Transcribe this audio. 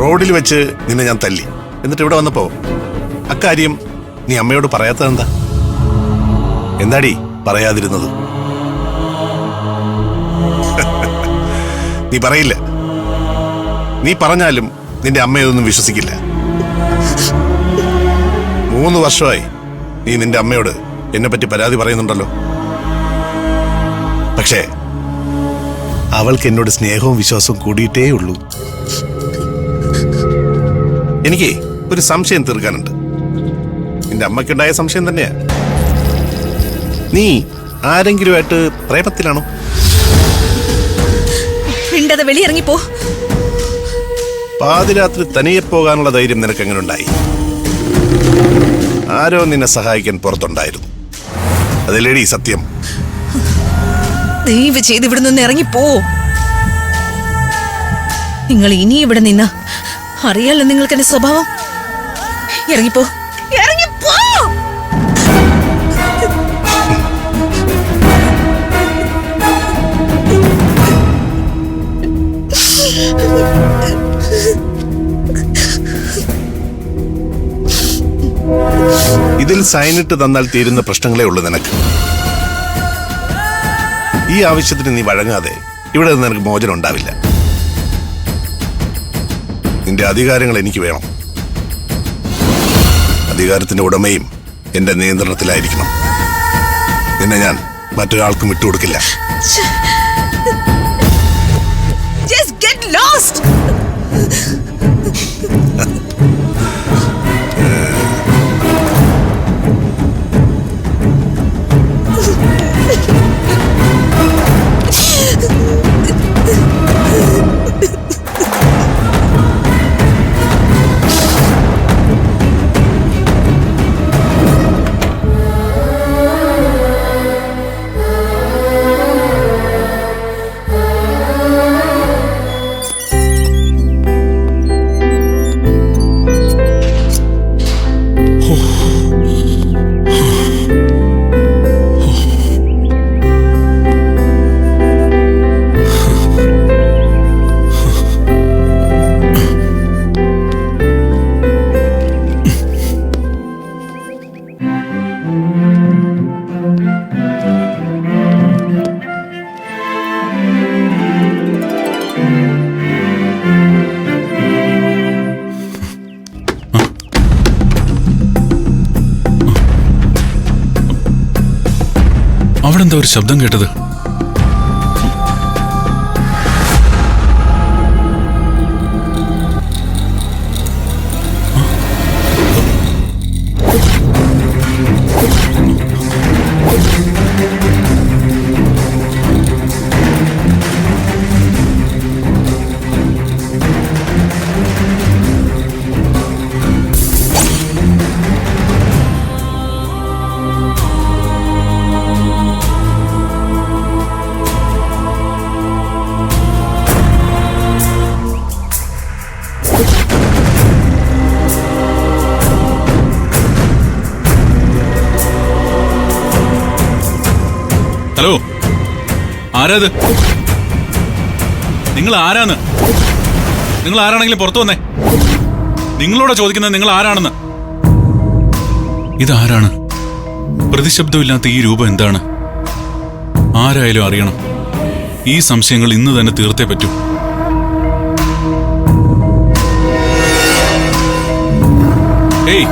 റോഡിൽ വെച്ച് നിന്നെ ഞാൻ തല്ലി. എന്നിട്ട് ഇവിടെ വന്നപ്പോ അക്കാര്യം നീ അമ്മയോട് പറയാത്തതെന്താ? എന്താടി പറയാതിരുന്നത്? നീ പറയില്ല. നീ പറഞ്ഞാലും നിന്റെ അമ്മയൊന്നും വിശ്വസിക്കില്ല. 3 വർഷമായി നീ നിന്റെ അമ്മയോട് എന്നെ പറ്റി പരാതി പറയുന്നുണ്ടല്ലോ. പക്ഷേ അവൾക്ക് എന്നോട് സ്നേഹവും വിശ്വാസവും കൂടിയിട്ടേ ഉള്ളൂ. എനിക്ക് ഒരു സംശയം തീർക്കാനുണ്ട്. നിന്റെ അമ്മയ്ക്കുണ്ടായ സംശയം തന്നെയാ. നീ ആരെങ്കിലുമായിട്ട് പ്രേമത്തിലാണോ? മിണ്ടാതെ വെളിയിറങ്ങിപ്പോ. പാതിരാത്രി തനിയെ പോകാനുള്ള ധൈര്യം നിനക്ക് എങ്ങനെ ഉണ്ടായി? ആരോ നിന്നെ സഹായിക്കാൻ പുറത്തുണ്ടായിരുന്നു. അതിലേടി സത്യം. ദയവ് ചെയ്ത് ഇവിടെ നിന്ന് ഇറങ്ങിപ്പോ. നിങ്ങൾ ഇനി ഇവിടെ നിന്ന അറിയാലോ നിങ്ങൾക്ക് എന്റെ സ്വഭാവം. ഇറങ്ങിപ്പോ, ഇറങ്ങിപ്പോ. ഇതിൽ സൈനിട്ട് തന്നാൽ തീരുന്ന പ്രശ്നങ്ങളേ ഉള്ളൂ നിനക്ക്. ഈ ആവശ്യത്തിന് നീ വഴങ്ങാതെ ഇവിടെ നിന്ന് നിനക്ക് മോചനം ഉണ്ടാവില്ല. നിന്റെ അധികാരങ്ങൾ എനിക്ക് വേണം. അധികാരത്തിന്റെ ഉടമയും എന്റെ നിയന്ത്രണത്തിലായിരിക്കണം. നിന്നെ ഞാൻ മറ്റൊരാൾക്കും വിട്ടുകൊടുക്കില്ല. Just get lost. അവിടെ എന്താ ഒരു ശബ്ദം കേട്ടത്? ഹലോ, ആരാത്? നിങ്ങൾ ആരാന്ന്? നിങ്ങൾ ആരാണെങ്കിലും പുറത്തു വന്നേ. നിങ്ങളോടാ ചോദിക്കുന്നത്, നിങ്ങൾ ആരാണെന്ന്. ഇതാരാണ്? പ്രതിശബ്ദമില്ലാത്ത ഈ രൂപം എന്താണ്? ആരായാലും അറിയണം. ഈ സംശയങ്ങൾ ഇന്ന് തന്നെ തീർത്തേ പറ്റൂ. ഏയ്,